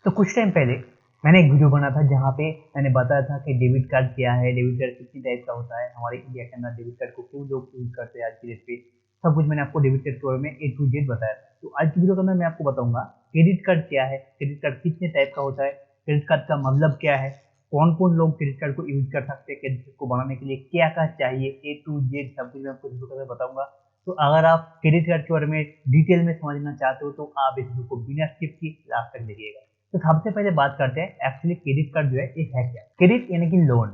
तो कुछ टाइम पहले मैंने एक वीडियो बना था जहाँ पे मैंने बताया था कि डेबिट कार्ड क्या है, डेबिट कार्ड कितनी टाइप का होता है, हमारे इंडिया के अंदर डेबिट कार्ड को क्यों लोग यूज करते हैं आज की डेट पे। सब कुछ मैंने आपको डेबिट कार्ड के बारे में ए टू जेड बताया था। तो आज की वीडियो के अंदर मैं आपको बताऊंगा क्रेडिट कार्ड क्या है, क्रेडिट कार्ड कितने टाइप का होता है, क्रेडिट कार्ड का मतलब क्या है, कौन कौन लोग क्रेडिट कार्ड को यूज कर सकते हैं, क्रेडिट कार्ड को बनाने के लिए क्या क्या चाहिए, ए टू जेड सब कुछ मैं आपको वीडियो के अंदर बताऊंगा। तो अगर आप क्रेडिट कार्ड के बारे में डिटेल में समझना चाहते हो तो आप इस वीडियो को बिना स्किप किए लास्ट तक देखिएगा। तो सबसे पहले बात करते हैं एक्चुअली क्रेडिट कार्ड जो है ये है क्या। क्रेडिट यानी कि लोन।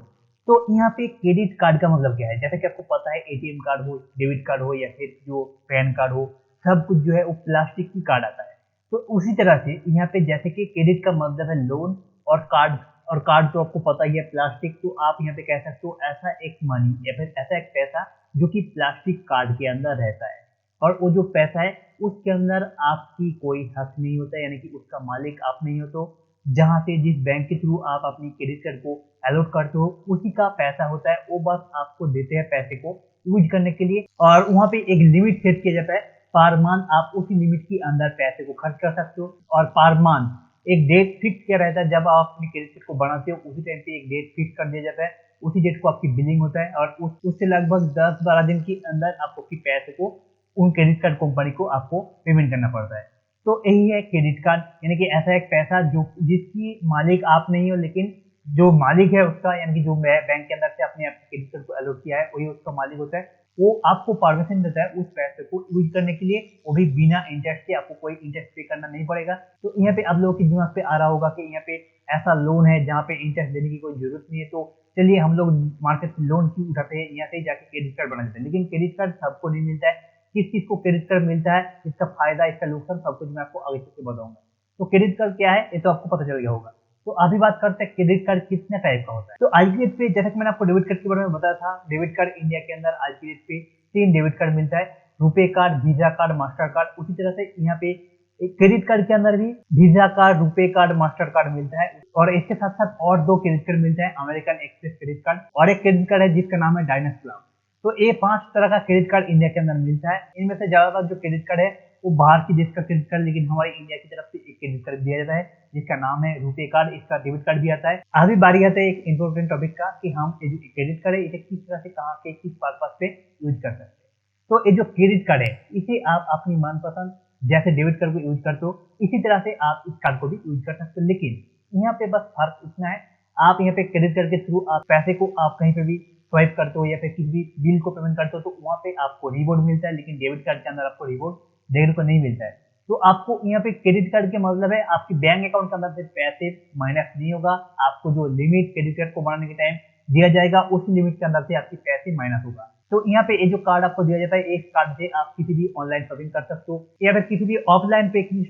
तो यहाँ पे क्रेडिट कार्ड का मतलब क्या है, जैसे कि आपको पता है एटीएम कार्ड हो, डेबिट कार्ड हो या फिर जो पैन कार्ड हो, सब कुछ जो है वो प्लास्टिक की कार्ड आता है। तो उसी तरह से यहाँ पे जैसे कि क्रेडिट का मतलब है लोन और कार्ड, और कार्ड तो आपको पता ही है प्लास्टिक। तो आप यहाँ पे कह सकते हो ऐसा एक मनी या फिर ऐसा एक पैसा जो कि प्लास्टिक कार्ड के अंदर रहता है, और वो जो पैसा है उसके अंदर आपकी कोई हक नहीं होता, यानी कि उसका मालिक आप नहीं हो। तो जहां से जिस बैंक के थ्रू आप अपनी क्रेडिट कार्ड को अलॉट करते हो उसी का पैसा होता है, वो बस आपको देते हैं पैसे को यूज करने के लिए, और वहां पे एक लिमिट सेट किया जाता है। पर मंथ आप उसी लिमिट के अंदर पैसे को खर्च कर सकते हो, और पर मंथ एक डेट फिक्स किया रहता है। जब आप अपनी क्रेडिट कार्ड को बनाते हो उसी टाइम पे एक डेट फिक्स कर दिया जाता है, उसी डेट को आपकी बिलिंग होता है, और उससे लगभग 10-12 दिन के अंदर आपको पैसे को उन क्रेडिट कार्ड कंपनी को आपको पेमेंट करना पड़ता है। तो यही है क्रेडिट कार्ड, यानी कि ऐसा एक पैसा जो जिसकी मालिक आप नहीं हो, लेकिन जो मालिक है उसका, यानी कि जो बैंक के अंदर से अपने क्रेडिट कार्ड को अलॉट किया है वही उसका मालिक होता है। वो आपको परमिशन देता है उस पैसे को यूज करने के लिए, वो भी बिना इंटरेस्ट के, आपको कोई इंटरेस्ट पे करना नहीं पड़ेगा। तो यहाँ पे आप लोगों के दिमाग पे आ रहा होगा कि यहाँ पे ऐसा लोन है जहाँ पे इंटरेस्ट देने की कोई जरूरत नहीं है, तो चलिए हम लोग मार्केट से लोन क्यों उठाते हैं, यहाँ से जाके क्रेडिट कार्ड बना देते हैं। लेकिन क्रेडिट कार्ड सबको नहीं मिलता है। किस चीज को क्रेडिट कार्ड मिलता है, इसका फायदा, इसका नुकसान, सब कुछ मैं आपको आगे चल के बताऊंगा। तो क्रेडिट कार्ड क्या है ये तो आपको पता चल गया होगा। तो अभी बात करते हैं क्रेडिट कार्ड कितने टाइप का होता है। तो आज की डेट पे जैसे कि मैंने आपको डेबिट कार्ड के बारे में बताया था, डेबिट कार्ड इंडिया के अंदर आज की डेट पे 3 डेबिट कार्ड मिलता है, RuPay card, visa card, master card. उसी तरह से यहाँ पे क्रेडिट कार्ड के अंदर भी visa card, RuPay card, master card मिलता है, और इसके साथ साथ और 2 क्रेडिट कार्ड मिलते हैं, अमेरिकन एक्सप्रेस क्रेडिट कार्ड और एक क्रेडिट कार्ड है जिसका नाम है डायनेस्ट क्लब। तो ये 5 तरह का क्रेडिट कार्ड इंडिया के अंदर मिलता है। इनमें से ज्यादातर जो क्रेडिट कार्ड है वो बाहर की देश का क्रेडिट कार्ड, लेकिन हमारे इंडिया की तरफ से एक क्रेडिट कार्ड दिया जाता है जिसका नाम है रुपे कार्ड, इसका डेबिट कार्ड भी आता है। अभी बारी आता है एक इंपॉर्टेंट टॉपिक का कि हम ये जो क्रेडिट कार्ड है इसे किस तरह से, कहाँ के, किस पर्पज पे यूज कर सकते हैं। तो ये जो क्रेडिट कार्ड है इसे आप अपनी मनपसंद जैसे डेबिट कार्ड को यूज करते हो इसी तरह से आप इस कार्ड को भी यूज कर सकते हो। लेकिन यहाँ पे बस फर्क इतना है, आप यहाँ पे क्रेडिट कार्ड के थ्रू आप पैसे को आप कहीं पे भी स्वाइप करते हो या फिर किसी भी बिल को पेमेंट करते हो तो वहां पे आपको रिवॉर्ड मिलता है, लेकिन डेबिट कार्ड के अंदर आपको रिवॉर्ड देखने को नहीं मिलता है। तो आपको यहाँ पे क्रेडिट कार्ड के मतलब है आपकी बैंक अकाउंट के अंदर से पैसे माइनस नहीं होगा, आपको जो लिमिट क्रेडिट कार्ड को बनाने के टाइम दिया जाएगा उसी लिमिट के अंदर से आपके पैसे माइनस होगा। तो यहाँ पे ये जो कार्ड आपको दिया जाता है, एक कार्ड से आप किसी भी ऑनलाइन शॉपिंग कर सकते हो या फिर किसी भी ऑफलाइन पे किसी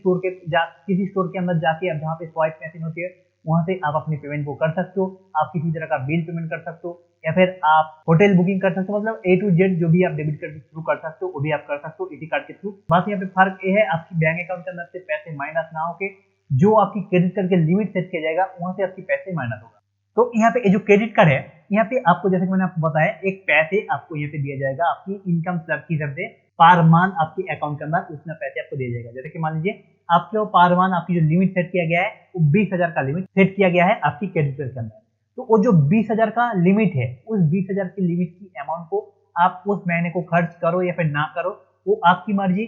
स्टोर के अंदर जाके आप जहाँ पे स्वाइप मशीन होती है वहां से आप अपनी पेमेंट को कर सकते हो। आप किसी तरह का बिल पेमेंट कर सकते हो या फिर आप होटल बुकिंग कर सकते हो, मतलब ए टू जेड जो भी आप डेबिट कार्ड के थ्रू कर सकते हो वो भी आप कर सकते हो इसी कार्ड के थ्रू। बस यहाँ पे फर्क ये है आपकी बैंक अकाउंट के अंदर से पैसे माइनस ना होके जो आपकी क्रेडिट कार्ड के लिमिट सेट किया जाएगा वहां से आपके पैसे माइनस होगा। तो यहाँ पे ये जो क्रेडिट कार्ड है यहाँ पे आपको, जैसे कि मैंने आपको बताया, एक पैसे आपको यहाँ पे दिया जाएगा आपकी इनकम स्लैब की हिसाब से, पर मंथ आपके अकाउंट के अंदर उतना पैसे आपको दिया जाएगा। जैसे कि मान लीजिए आपके पर मंथ आपकी जो लिमिट सेट किया गया है वो 20,000 का लिमिट सेट किया गया है आपकी क्रेडिट कार्ड के अंदर। तो वो जो 20,000 का लिमिट है उस 20,000 की लिमिट की अमाउंट को आप उस महीने को खर्च करो या फिर ना करो वो आपकी मर्जी,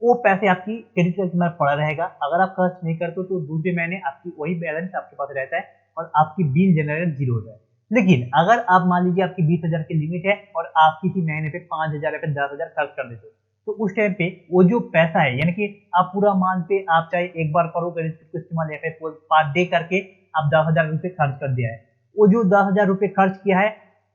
वो पैसे आपकी क्रेडिट कार्ड के अंदर पड़ा रहेगा। अगर आप खर्च नहीं करते तो दूसरे महीने आपकी वही बैलेंस आपके पास रहता है और आपकी बिल जनरेट जीरो होता है। लेकिन अगर आप मान लीजिए आपकी 20,000 की लिमिट है और आप किसी महीने पे 5,000 या फिर 10,000 खर्च कर देते हो तो उस टाइम पे वो जो पैसा है, यानी कि आप पूरा मंथ पे आप चाहे एक बार करो क्रेडिट कार्ड को इस्तेमाल या फिर पर डे करके आप 10,000 रुपये खर्च कर दिया है, वो जो 10,000 रुपये खर्च किया है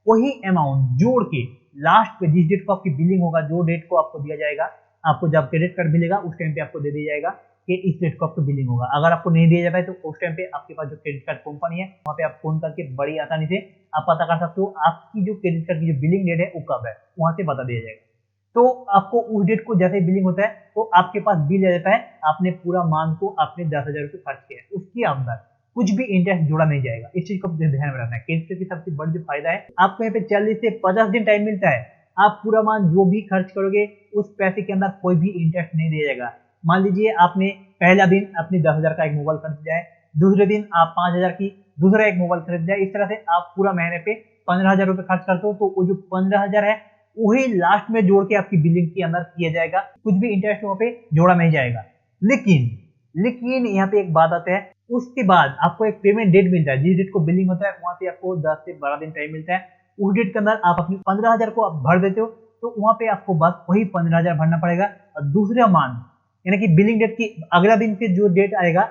वही अमाउंट जोड़ के लास्ट पे जिस डेट को आपकी बिलिंग होगा, जो डेट को आपको दिया जाएगा, आपको जब क्रेडिट कार्ड मिलेगा उस टाइम पे आपको दे दिया जाएगा कि इस डेट को आपको बिलिंग होगा। अगर आपको नहीं दिया जाता है तो उस टाइम पे आपके पास जो क्रेडिट कार्ड कंपनी है वहां पे आप फोन करके बड़ी आसानी से आप पता कर सकते हो आपकी जो क्रेडिट कार्ड की जो बिलिंग डेट है वो कब है, वहां से बता दिया जाएगा। तो आपको उस डेट को जैसे बिलिंग होता है तो आपके पास बिल आ जाता है, आपने पूरा मंथ को आपने 10,000 रुपये खर्च किया है, उसके अंदर कुछ भी इंटरेस्ट जोड़ा नहीं जाएगा। इस चीज को ध्यान में रखना है। क्रेडिट कार्ड की सबसे बड़ी जो फायदा है, आपको यहाँ पे 40 से 50 दिन टाइम मिलता है, आप पूरा मंथ जो भी खर्च करोगे उस पैसे के अंदर कोई भी इंटरेस्ट नहीं दिया जाएगा। मान लीजिए आपने पहला दिन अपने 10,000 का एक मोबाइल खरीद लिया है, दूसरे दिन आप 5,000 की दूसरा एक मोबाइल खरीद लिया। इस तरह से आप पूरा महीने पे 15,000 रुपए खर्च करते हो, तो वो जो 15,000 है वही लास्ट में जोड़ के आपकी बिलिंग के अंदर किया जाएगा, कुछ भी इंटरेस्ट वहां पे जोड़ा नहीं जाएगा। लेकिन लेकिन यहाँ पे एक बात आता है, उसके बाद आपको एक पेमेंट डेट मिलता है, जिस डेट को बिलिंग होता है वहां पे आपको 10 से 12 दिन टाइम मिलता है। उस डेट के अंदर आप अपनी 15,000 को आप भर देते हो, तो वहां पे आपको बस वही 15,000 भरना पड़ेगा। और दूसरा मान यानी कि बिलिंग डेट की अगला दिन से जो डेट आएगा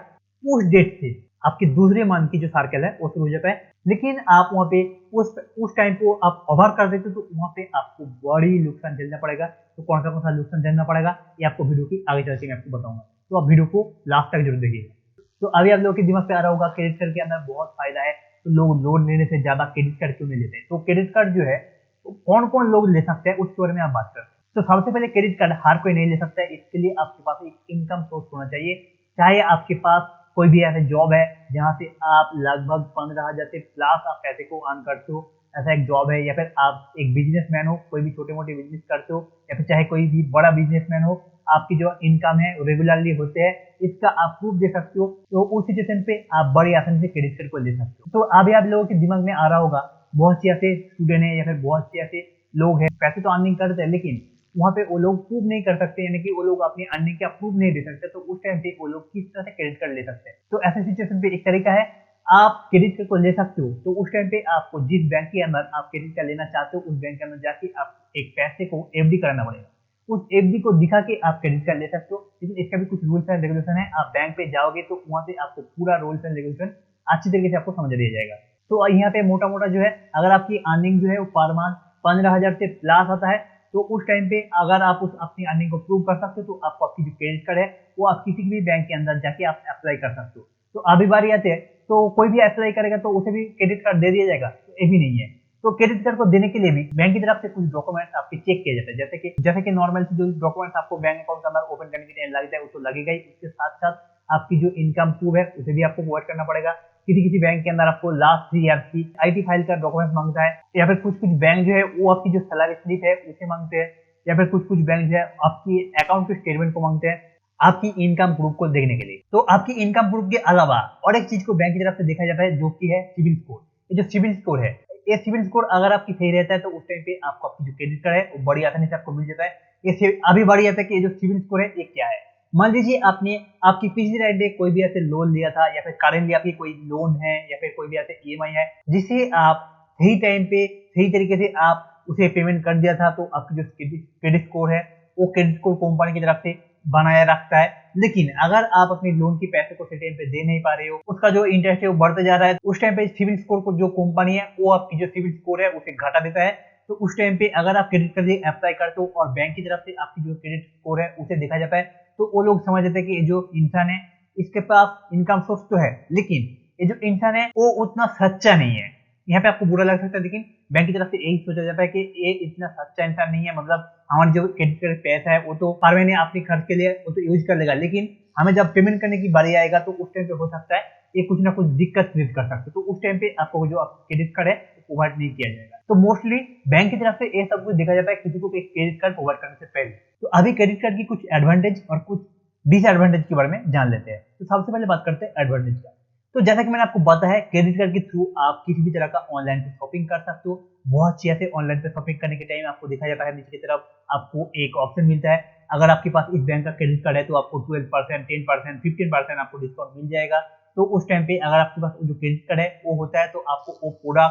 उस डेट से आपके दूसरे मान की जो सार्कल है वो शुरू हो जाता है। लेकिन आप वहां पे उस टाइम को आप ओवर कर देते हो, तो वहां पे आपको बड़ी नुकसान झेलना पड़ेगा। तो कौन सा नुकसान झेलना पड़ेगा ये आपको वीडियो की आगे चल के मैं आपको बताऊंगा, तो आप वीडियो को लास्ट तक जरूर देखिएगा। तो अभी आप लोगों के दिमाग पे आ रहा होगा क्रेडिट कार्ड के अंदर बहुत फायदा है, तो लोग लोन लेने से ज्यादा क्रेडिट कार्ड क्यों नहीं लेते। तो क्रेडिट कार्ड जो है कौन कौन लोग ले सकते हैं उसके बारे में आप बात करते हैं। तो सबसे पहले क्रेडिट कार्ड हर कोई नहीं ले सकता है, इसके लिए आपके पास एक इनकम सोर्स होना चाहिए। चाहे आपके पास कोई भी ऐसे जॉब है जहां से आप लगभग 15,000 से प्लस आप पैसे को अर्न करते हो, ऐसा एक जॉब है, या फिर आप एक बिजनेसमैन हो, कोई भी छोटे मोटे बिजनेस करते हो, या फिर चाहे कोई भी बड़ा बिजनेसमैन हो, आपकी जो इनकम है रेगुलरली होते हैं, इसका आप प्रूफ दे सकते हो। तो उस सिचुएशन पे आप बड़ी आसानी से क्रेडिट कार्ड को ले सकते हो। तो अभी आप लोगों के दिमाग में आ रहा होगा बहुत से ऐसे स्टूडेंट है या फिर बहुत से ऐसे लोग हैं पैसे तो अर्निंग करते हैं, लेकिन वहां पे वो लोग प्रूव नहीं कर सकते, यानी कि वो लोग अपनी अर्निंग का प्रूफ नहीं दे सकते। तो उस टाइम पे वो लोग किस तरह से क्रेडिट कार्ड ले सकते हैं। तो ऐसे सिचुएशन पे एक तरीका है, आप क्रेडिट कार्ड को ले सकते हो। तो उस टाइम पे आपको जिस बैंक के अंदर आप क्रेडिट कार्ड लेना चाहते हो उस बैंक के अंदर जाके आप एक पैसे को एफडी कराना पड़ेगा। उस एफडी को दिखा के आप क्रेडिट कार्ड ले सकते हो, लेकिन इसका भी कुछ रूल्स एंड रेगुलेशन है। आप बैंक पे जाओगे तो वहां से आपको पूरा रूल्स एंड रेगुलेशन अच्छी तरीके से आपको समझ दिया जाएगा। तो यहाँ पे मोटा मोटा जो है, अगर आपकी अर्निंग जो है वो पर मंथ 15,000 से प्लस आता है, तो उस टाइम पे अगर आप उस अपनी अर्निंग को प्रूव कर सकते हो, तो आपको आपकी जो क्रेडिट कार्ड है वो आप किसी भी बैंक के अंदर जाके आप अप्लाई कर सकते हो। तो अभी बारी आती है, तो कोई भी अप्लाई करेगा तो उसे भी क्रेडिट कार्ड दे दिया जाएगा, तो ये भी नहीं है। तो क्रेडिट कार्ड को देने के लिए भी बैंक की तरफ से कुछ डॉक्यूमेंट्स आपके चेक किए जाते हैं, जैसे कि नॉर्मल जो डॉक्यूमेंट्स आपको बैंक अकाउंट के अंदर ओपन करने के टाइम लगता है वो तो लगेगा ही। उसके साथ साथ आपकी जो इनकम प्रूफ है उसे भी आपको प्रोवाइड करना पड़ेगा। किसी किसी बैंक के अंदर आपको लास्ट 3 ईयर की आईटी फाइल का डॉक्यूमेंट मांगता है, या फिर कुछ कुछ बैंक जो है वो आपकी जो सैलरी स्लिप है उसे मांगते हैं, या फिर कुछ कुछ बैंक जो है आपकी अकाउंट के स्टेटमेंट को मांगते हैं आपकी इनकम प्रूफ को देखने के लिए। तो आपकी इनकम प्रूफ के अलावा और एक चीज को बैंक की तरफ से देखा जाता है, जो कि है सिविल स्कोर। ये जो सिविल स्कोर है, ये सिविल स्कोर अगर आपकी सही रहता है तो उस टाइम पे आपको आपकी जो क्रेडिट कार्ड है वो बड़ी आसानी से आपको मिल जाता है। ये अभी बड़ी आता है कि ये जो सिविल स्कोर है ये क्या है। मान लीजिए आपने आपकी पिछली राइट डे कोई भी ऐसे लोन लिया था, या फिर करेंटली आपकी कोई लोन है, या फिर कोई भी ऐसे ईएमआई है जिसे आप सही टाइम पे सही तरीके से आप उसे पेमेंट कर दिया था, तो आपकी जो क्रेडिट स्कोर है वो क्रेडिट स्कोर कंपनी की तरफ से बनाया रखता है। लेकिन अगर आप अपने लोन की पैसे को सही टाइम पे दे नहीं पा रहे हो, उसका जो इंटरेस्ट है वो बढ़ते जा रहा है, उस टाइम पे सिविल स्कोर को जो कंपनी है वो आपकी जो सिविल स्कोर है उसे घटा देता है। तो उस टाइम पे अगर आप क्रेडिट कार्ड अप्लाई करते हो और बैंक की तरफ से आपकी जो क्रेडिट स्कोर है उसे देखा जाता है, तो वो लोग समझ लेते हैं कि ये जो इंसान है इसके पास इनकम सोर्स तो है, लेकिन ये जो इंसान है वो उतना सच्चा नहीं है। यहाँ पे आपको बुरा लग सकता है, लेकिन बैंक की तरफ से यही सोचा जाता है कि ये इतना सच्चा इंसान नहीं है, मतलब हमारे जो क्रेडिट कार्ड पैसा है वो तो हर महीने अपने खर्च के लिए वो तो यूज कर लेगा, लेकिन हमें जब पेमेंट करने की बारी आएगा तो उस टाइम पे हो सकता है ये कुछ ना कुछ दिक्कत क्रिएट कर सकते, तो उस टाइम पे आपको जो क्रेडिट कार्ड है प्रोवाइड नहीं किया जाएगा। तो मोस्टली बैंक की तरफ से ये सब कुछ देखा जाता है किसी को क्रेडिट कार्ड प्रोवाइड करने से पहले। तो अभी क्रेडिट कार्ड की कुछ एडवांटेज और कुछ डिसएडवांटेज के बारे में जान लेते हैं। तो सबसे पहले बात करते हैं एडवांटेज का। तो जैसा कि मैंने आपको बताया है, क्रेडिट कार्ड के थ्रू आप किसी भी तरह का ऑनलाइन पे शॉपिंग कर सकते हो। बहुत सी ऐसे ऑनलाइन पे शॉपिंग करने के टाइम आपको दिखा जाता है नीचे की तरफ आपको एक ऑप्शन मिलता है, अगर आपके पास इस बैंक का क्रेडिट कार्ड है तो आपको 12%, 10%, 15% आपको डिस्काउंट मिल जाएगा। तो उस टाइम पे अगर आपके पास जो क्रेडिट कार्ड है वो होता है तो आपको वो पूरा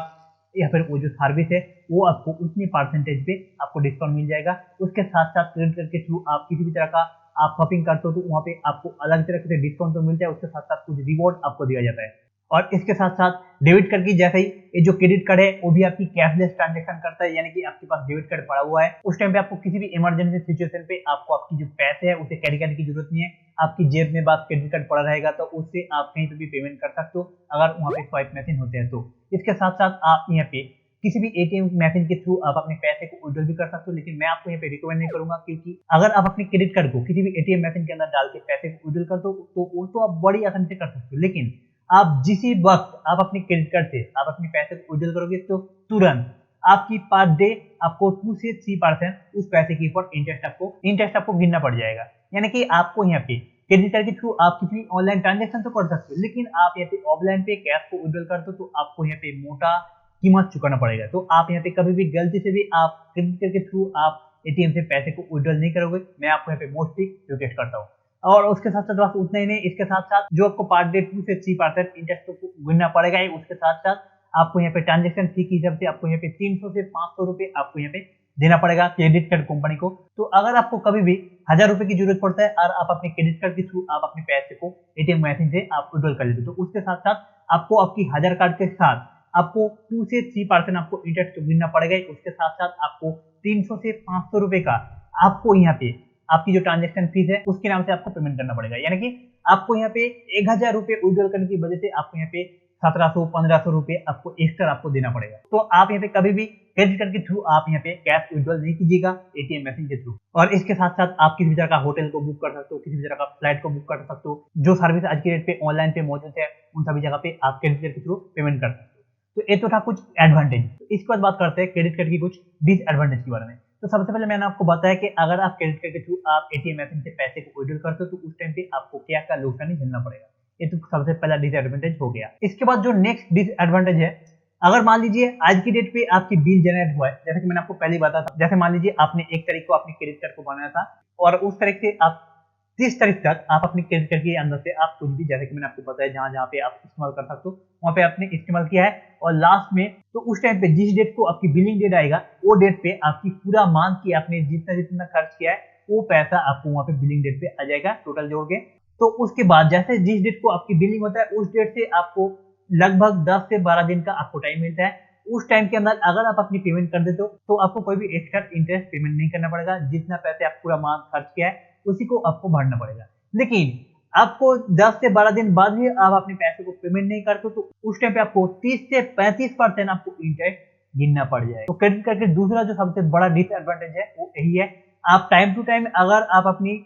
या फिर वो जो सर्विस है वो आपको उतनी परसेंटेज पे आपको डिस्काउंट मिल जाएगा। उसके साथ साथ क्रेडिट कार्ड के थ्रू आप किसी भी तरह का आप शॉपिंग करते हो तो वहाँ पे आपको अलग तरह से डिस्काउंट तो मिलता है, उसके साथ साथ कुछ रिवॉर्ड आपको दिया जाता है। और इसके साथ साथ डेबिट कार्ड की जैसे ही ये जो क्रेडिट कार्ड है वो भी आपकी कैशलेस ट्रांजैक्शन करता है, यानी कि आपके पास डेबिट कार्ड पड़ा हुआ है, उस टाइम पे आपको किसी भी इमरजेंसी सिचुएशन पे आपको आपकी जो पैसे है उसे कैरी करने की जरूरत नहीं है। आपकी जेब में बस क्रेडिट कार्ड पड़ा रहेगा तो उससे आप कहीं पे भी पेमेंट कर सकते हो अगर वहाँ पे स्वाइप मशीन होते हैं तो। इसके साथ साथ आप यहाँ पे किसी भी एटीएम मशीन के थ्रू आप अपने पैसे को विड्रॉल भी कर सकते हो, लेकिन मैं आपको यहाँ पे रिकमेंड नहीं करूंगा, क्योंकि अगर आप अपने क्रेडिट कार्ड को किसी भी एटीएम मशीन के अंदर डाल के पैसे को विड्रॉल करते हो तो वो तो आप बड़ी आसानी से कर सकते हो, लेकिन आप जिस वक्त आप अपने क्रेडिट कार्ड से आप अपने पैसे को विड्रॉल करोगे तो तुरंत आपकी पर डे आपको 2 से 3% उस पैसे के ऊपर इंटरेस्ट आपको गिनना पड़ जाएगा। यानी कि आपको यहाँ पे क्रेडिट कार्ड के थ्रू आप किसी भी ऑनलाइन ट्रांजैक्शन तो कर सकते हो, लेकिन आप यहाँ पे ऑफलाइन पे कैश को विड्रॉल करते हो तो आपको यहाँ पे मोटा कीमत चुकाना पड़ेगा। तो आप यहाँ पे कभी भी गलती से भी आप क्रेडिट कार्ड के थ्रू आप एटीएम से पैसे को विड्रॉल नहीं करोगे, मैं आपको यहाँ पे मोस्टली रिक्वेस्ट करता हूँ। और उसके साथ साथ बस उतना ही नहीं, इसके साथ साथ जो आपको पर डे 2 से 3% इंटरेस्ट को गिनना पड़ेगा ही, उसके साथ साथ आपको यहाँ पे ट्रांजेक्शन फी के हिसाब से आपको यहाँ पे 300 से 500 रुपए आपको यहाँ पे देना पड़ेगा क्रेडिट कार्ड कंपनी को। तो अगर आपको कभी भी 1000 रुपए की जरूरत पड़ता है और आप अपने क्रेडिट कार्ड के थ्रू आप अपने पैसे को एटीएम मशीन से आप विड्रॉल कर लेते हो, तो उसके साथ साथ आपको आपकी 1000 कार्ड के साथ आपको 2 से 3% आपको इंटरेस्ट गिनना पड़ेगा। उसके साथ साथ आपको 300 से 500 रुपए का आपको यहाँ पे आपकी जो ट्रांजेक्शन फीस है उसके नाम से आपको पेमेंट करना पड़ेगा। यानी कि आपको यहाँ पे 1000 रुपए विड्रॉल करने की वजह से आपको यहाँ पे 1700-1500 रुपए आपको एक्स्ट्रा आपको देना पड़ेगा। तो आप यहाँ पे कभी भी क्रेडिट कार्ड के थ्रू आप यहाँ पे कैश विड्रॉल नहीं कीजिएगा एटीएम मशीन के थ्रू। और इसके साथ साथ आप किसी भी तरह का होटल को बुक कर सकते हो, किसी भी तरह का फ्लाइट को बुक कर सकते हो, जो सर्विस आज की डेट पे ऑनलाइन पे मौजूद है उन सभी जगह पे आप क्रेडिट कार्ड के थ्रू पेमेंट कर सकते हो। तो ये तो था कुछ एडवांटेज। तो इसके बाद बात करते हैं क्रेडिट कार्ड की कुछ डिसएडवांटेज के बारे में। तो सबसे पहले मैंने आपको बताया कि अगर आप क्रेडिट कार्ड के थ्रू आप एटीएम मशीन से पैसे को विड्रॉल करते हो तो उस टाइम पे आपको क्या क्या नुकसान झेलना पड़ेगा। ये तो सबसे पहला डिसएडवांटेज हो गया। इसके बाद जो नेक्स्ट डिसएडवांटेज है, अगर मान लीजिए आज की डेट पे आपकी बिल जनरेट हुआ है, जैसे कि मैंने आपको पहले बताया था, जैसे मान लीजिए आपने 1 तारीख को अपने क्रेडिट कार्ड को बनाया था और उस तारीख से आप 30 तारीख तक आप अपने क्रेडिट कार्ड के अंदर से आप कुछ भी, जैसे कि मैंने आपको बताया, जहां जहां पे आप इस्तेमाल कर सकते हो वहां पे आपने इस्तेमाल किया है और लास्ट में तो उस टाइम पे जिस डेट को आपकी बिलिंग डेट आएगा वो डेट पे आपकी पूरा मंथ की आपने जितना जितना खर्च किया है वो पैसा आपको वहां पे बिलिंग डेट पे आ जाएगा टोटल जोड़ के। तो उसके बाद जैसे जिस डेट को आपकी बिलिंग होता है उस डेट से आपको लगभग 10 से 12 दिन का आपको टाइम मिलता है। उस टाइम के अंदर अगर आप अपनी पेमेंट कर देते हो तो आपको कोई भी एक्स्ट्रा इंटरेस्ट पेमेंट नहीं करना पड़ेगा। जितना पैसे आप पूरा मंथ खर्च किया है उसी को आपको भरना पड़ेगा। लेकिन आपको 10 से 12 दिन बाद भी आप अपने पैसे को पेमेंट नहीं करते तो उस टाइम पे आपको 30 से 35% आपको इंटरेस्ट गिनना पड़ जाएगा। तो क्रेडिट कार्ड का दूसरा जो सबसे बड़ा डिसएडवांटेज है वो यही है, आप टाइम टू टाइम अगर आप अपनी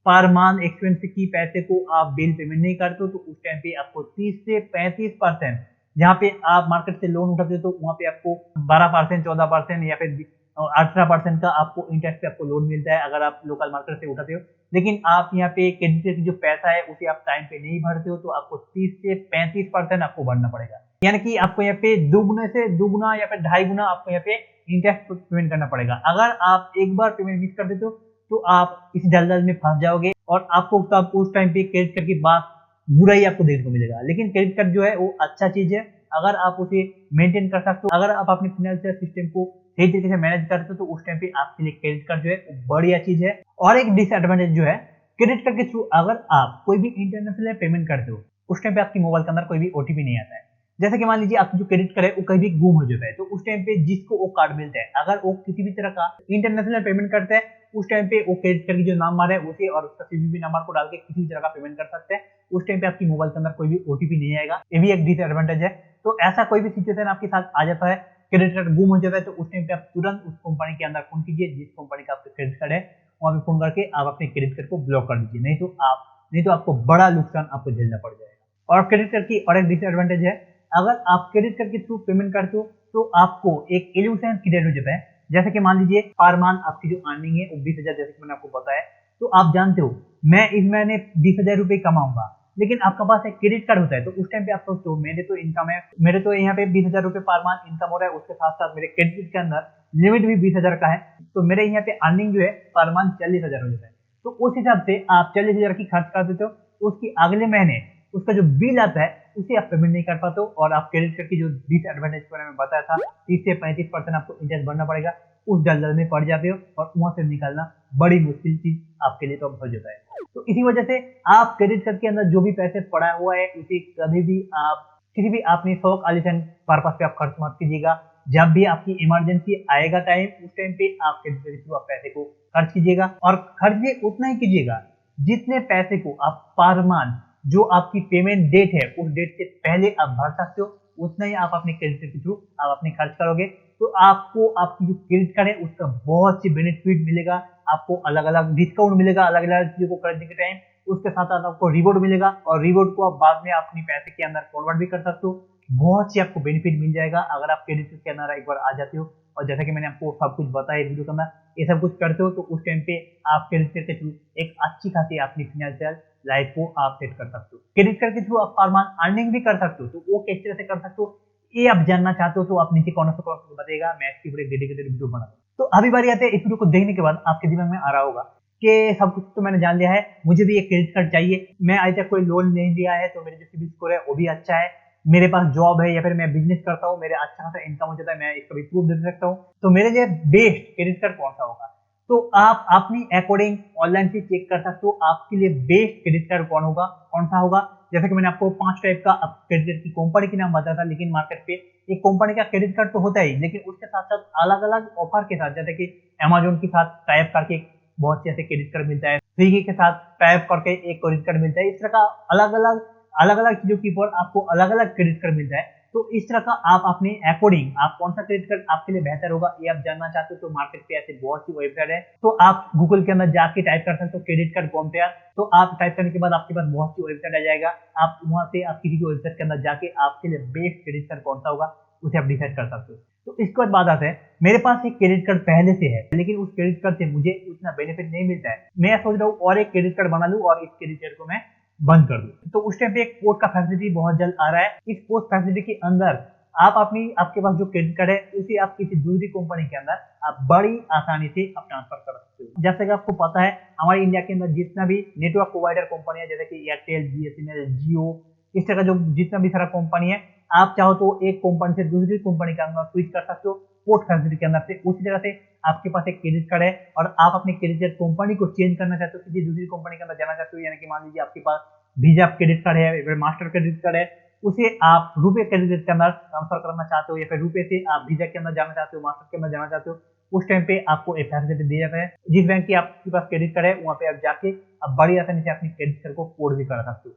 पर मंथ एक्सपेंस की पैसे को आप बिल पेमेंट नहीं करते हो तो उस टाइम पे आपको 30 से 35%, जहाँ पे आप मार्केट से लोन उठाते हो तो वहां पे आपको 12%, 14% या फिर 18% का आपको इंटरेस्ट पे आपको लोन मिलता है अगर आप लोकल मार्केट से उठाते हो। लेकिन आप यहाँ पे क्रेडिट कार्ड की जो पैसा है उसे आप टाइम पे नहीं भरते हो तो आपको 30 से 35% आपको भरना पड़ेगा। यानी कि आपको यहाँ पे दुगने से दुगना या फिर 2.5 गुना आपको यहाँ पे इंटरेस्ट पेमेंट करना पड़ेगा। अगर आप एक बार पेमेंट मिस कर देते हो तो आप इस दलदल में फंस जाओगे और आपको तब उस टाइम पे क्रेडिट कार्ड की बात बुरा ही आपको देखने को मिलेगा। लेकिन क्रेडिट कार्ड जो है वो अच्छा चीज है, अगर आप उसे मेंटेन कर सकते हो, अगर आप अपने फाइनेंशियल सिस्टम को सही तरीके से मैनेज करते हो तो उस टाइम पे आपके लिए क्रेडिट कार्ड जो है वो बढ़िया चीज है। और एक डिसएडवांटेज जो है क्रेडिट कार्ड के थ्रू अगर आप कोई भी इंटरनेशनल पेमेंट करते हो उस टाइम पे आपकी मोबाइल के अंदर कोई भी ओटीपी नहीं आता है। जैसे कि मान लीजिए आपकी जो क्रेडिट कार्ड है वो कहीं भी गुम हो जाता है तो उस टाइम पे जिसको वो कार्ड मिलता है अगर वो किसी भी तरह का इंटरनेशनल पेमेंट करता है उस टाइम पे वो क्रेडिट कार्ड की जो नंबर है उसे और उसका सीवीवी नंबर को डाल के किसी भी तरह का पेमेंट कर सकते हैं। उस टाइम पे आपकी मोबाइल के अंदर कोई भी ओटीपी नहीं आएगा, ये भी एक डिसएडवांटेज है। तो ऐसा कोई भी सिचुएशन आपके साथ आ जाता है, क्रेडिट कार्ड गुम हो जाता है, तो उस टाइम पे आप तुरंत उस कंपनी के अंदर फोन कीजिए जिस कंपनी का आपका क्रेडिट कार्ड है, वहां पे फोन करके आप अपने क्रेडिट कार्ड को ब्लॉक कर दीजिए, नहीं तो आपको बड़ा नुकसान आपको झेलना पड़ जाएगा। और क्रेडिट कार्ड की और एक डिसएडवांटेज है, अगर आप क्रेडिट कार्ड के थ्रू पेमेंट करते हो तो आपको एक इल्यूशन क्रिएट हो जाता है। जैसे कि मान लीजिए पर मंथ आपकी जो अर्निंग है वो 20,000, जैसे कि मैंने आपको बताया, तो आप जानते हो मैं इस महीने 20,000 रुपए कमाऊंगा, लेकिन आपका पास एक क्रेडिट कार्ड होता है तो उस टाइम पे आप सोचते हो मेरे तो इनकम है, मेरे तो यहाँ पे 20,000 रुपए पर मंथ इनकम हो रहा है, उसके साथ साथ मेरे क्रेडिट के अंदर लिमिट भी 20,000 का है, तो मेरे यहाँ पे अर्निंग जो है पर मंथ 40,000 हो जाता है। तो उस हिसाब से आप 40,000 की खर्च कर देते हो तो उसकी अगले महीने उसका जो बिल आता है उसे आप पेमेंट नहीं कर पाते हो और आप क्रेडिट कार्ड की जो डिसएडवांटेज के बारे में बताया था 30 से 35% आपको इंटरेस्ट भरना पड़ेगा, उस दलदल में पड़ जाते हो और वहां से निकालना बड़ी मुश्किल चीज आपके लिए तो हो जाता है। तो इसी वजह से आप क्रेडिट कार्ड के अंदर जो भी पैसे पड़ा हुआ है उसे कभी भी आप किसी भी अपने शौक आलिशान पर्पस पे आप खर्च मत कीजिएगा। जब भी आपकी इमरजेंसी आएगा टाइम, उस टाइम पे आप क्रेडिट कार्ड के थ्रू आप पैसे को खर्च कीजिएगा और खर्च भी उतना ही कीजिएगा जितने पैसे को आप पर मंथ जो आपकी पेमेंट डेट है उस डेट से पहले आप भर सकते हो, उतना ही आप अपने क्रेडिट कार्ड के थ्रू आप अपने खर्च करोगे तो आपको आपकी जो क्रेडिट कार्ड है उसका बहुत सी बेनिफिट मिलेगा, आपको अलग अलग डिस्काउंट मिलेगा अलग अलग चीजों को खरीदने के टाइम, उसके साथ साथ आपको रिवॉर्ड मिलेगा और रिवॉर्ड को आप बाद में अपनी पैसे के अंदर कन्वर्ट भी कर सकते हो। बहुत सी आपको बेनिफिट मिल जाएगा अगर आप क्रेडिट कार्ड के अंदर एक बार आ जाते हो। और जैसा कि मैंने आपको सब कुछ बताया वीडियो के अंदर, ये सब कुछ करते हो तो उस टाइम पे आप क्रेडिट कार्ड के थ्रू एक अच्छी खासी अपनी फाइनेंशियल लाइफ को आप सेट कर सकते हो। क्रेडिट कार्ड के थ्रू आप पर मंथ अर्निंग भी कर सकते हो, तो वो किस तरह से कर सकते हो ये आप जानना चाहते हो तो आप नीचे कॉमेंट में बताइएगा, मैं इसकी पूरी डेडिकेटेड वीडियो बना दूं। तो अभी बारी आते है इस वीडियो को देखने के बाद आपके दिमाग में आ रहा होगा कि सब कुछ तो मैंने जान लिया है, मुझे भी एक क्रेडिट कार्ड चाहिए, मैं आज तक कोई लोन नहीं लिया है, तो मेरे जो सिबिल स्कोर है वो भी अच्छा है, मेरे पास जॉब है या फिर मैं बिजनेस करता हूँ, मेरे अच्छा खासा इनकम हो जाता है, मैं इसका भी प्रूफ दे सकता हूँ, तो मेरे लिए बेस्ट क्रेडिट कार्ड कौन सा होगा। तो आप अपनी अकॉर्डिंग ऑनलाइन से चेक कर सकते हो आपके लिए बेस्ट क्रेडिट कार्ड कौन सा होगा। जैसे कि मैंने आपको 5 टाइप का क्रेडिट कार्ड की कंपनी के नाम बताया था, लेकिन मार्केट पे एक कंपनी का क्रेडिट कार्ड तो होता ही, लेकिन उसके साथ साथ अलग अलग ऑफर के साथ, जैसे कि अमेजोन के साथ टाइप करके बहुत से ऐसे क्रेडिट कार्ड मिलता है, स्विगी के साथ टाइप करके एक क्रेडिट कार्ड मिलता है, इस तरह का अलग अलग चीजों के ऊपर आपको अलग अलग क्रेडिट कार्ड मिलता है। तो इस तरह का आप अपने अकॉर्डिंग आप कौन सा क्रेडिट कार्ड आपके लिए बेहतर होगा ये आप जानना चाहते हो, तो मार्केट पे ऐसे बहुत सी वेबसाइट है, तो आप गूगल के अंदर जाके टाइप कर सकते हो क्रेडिट कार्ड कंपेयर, तो आप टाइप करने के बाद आपके पास बहुत सी वेबसाइट आ जाएगा, आप वहां से आप किसी भी वेबसाइट के अंदर जाके आपके लिए बेस्ट क्रेडिट कार्ड कौन सा होगा उसे आप डिसाइड कर सकते हो। तो इसके बाद बात आता है, मेरे पास एक क्रेडिट कार्ड पहले से है, लेकिन उस क्रेडिट कार्ड से मुझे उतना बेनिफिट नहीं मिलता है, मैं सोच रहा हूँ और एक क्रेडिट कार्ड बना लूँ और इस क्रेडिट कार्ड को मैं बंद कर दूं। तो उस टाइम पे एक पोर्ट का फैसिलिटी बहुत जल्द आ रहा है, इस पोर्ट फैसिलिटी के अंदर आप आपके पास जो क्रेडिट कार्ड है उसे आप किसी दूसरी कंपनी के अंदर आप बड़ी आसानी से आप ट्रांसफर कर सकते हो। जैसे कि आपको पता है हमारे इंडिया के अंदर जितना भी नेटवर्क प्रोवाइडर कंपनी है, जैसे कि एयरटेल, बीएसएनएल, जियो, इस तरह का जो जितना भी सारा कंपनी है, आप चाहो तो एक कंपनी से दूसरी कंपनी के अंदर स्विच कर सकते हो पोर्ट फैसिलिटी के अंदर से। उसी तरह से आपके पास एक क्रेडिट कार्ड है और आप अपने क्रेडिट कार्ड कंपनी को चेंज करना चाहते हो, किसी दूसरी कंपनी के अंदर जाना चाहते हो, यानी कि मान लीजिए आपके पास वीजा क्रेडिट कार्ड है, मास्टर क्रेडिट कार्ड है, उसे आप रुपए क्रेडिट के अंदर ट्रांसफर करना चाहते हो, या फिर रुपए से आप वीजा के अंदर जाना चाहते हो, मास्टर के अंदर जाना चाहते हो, उस टाइम पे आपको एक फैसिलिटी दी जाता है। जिस बैंक की आपके पास क्रेडिट कार्ड है वहां पे आप जाके आप बड़ी आसानी से अपनी क्रेडिट कार्ड को पोर्ट भी कर सकते हो।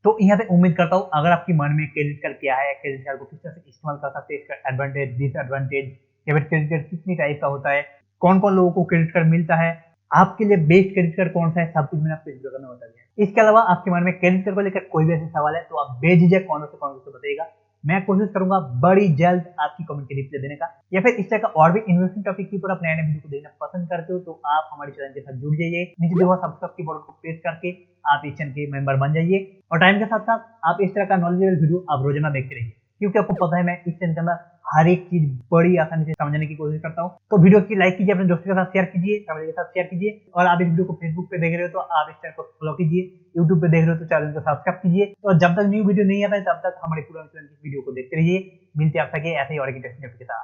तो यहाँ पे उम्मीद करता हूँ अगर आपके मन में क्रेडिट कार्ड क्या है, क्रेडिट कार्ड को किस तरह से इस्तेमाल कर सकते हैं, इसका एडवांटेज, डिसएडवांटेज, या फिर क्रेडिट कार्ड कितनी टाइप का होता है, कौन कौन लोगों को क्रेडिट कार्ड मिलता है, आपके लिए बेस्ट क्रेडिट कार्ड कौन सा है, सब कुछ मैंने आपको इस वीडियो में बता दिया। इसके अलावा आपके मन में क्रेडिट कार्ड को लेकर कोई भी ऐसा सवाल है तो आप बेझिझक कमेंट से बताइएगा, मैं कोशिश करूंगा बड़ी जल्द आपकी कमेंट के रिप्लाई देने का। या फिर इस तरह का और भी इन्वेस्टिंग टॉपिक के ऊपर आप नए वीडियो को देखना पसंद करते हो तो आप हमारे चैनल के साथ जुड़ जाइए, नीचे जो सब्सक्राइब की बटन को प्रेस करके आप इस चैनल के मेंबर बन जाइए, और टाइम के साथ साथ आप इस तरह का नॉलेजेबल वीडियो आप रोजाना देखते रहिए, क्योंकि आपको पता है मैं इस चैनल के अंदर हर एक चीज बड़ी आसानी से समझने की कोशिश करता हूँ। तो वीडियो की लाइक कीजिए, अपने दोस्तों के साथ शेयर कीजिए, फैमिली के साथ शेयर कीजिए, और आप इस वीडियो को फेसबुक पे देख रहे हो तो आप इस चैनल को फॉलो कीजिए, यूट्यूब पे देख रहे हो तो चैनल को सब्सक्राइब कीजिए, और जब तक न्यू वीडियो नहीं आता है तब तक हमारे पूरा चैनल की वीडियो को देखते रहिए। मिलते हैं आपसे ऐसे ही और एक इंटरेस्टिंग के साथ।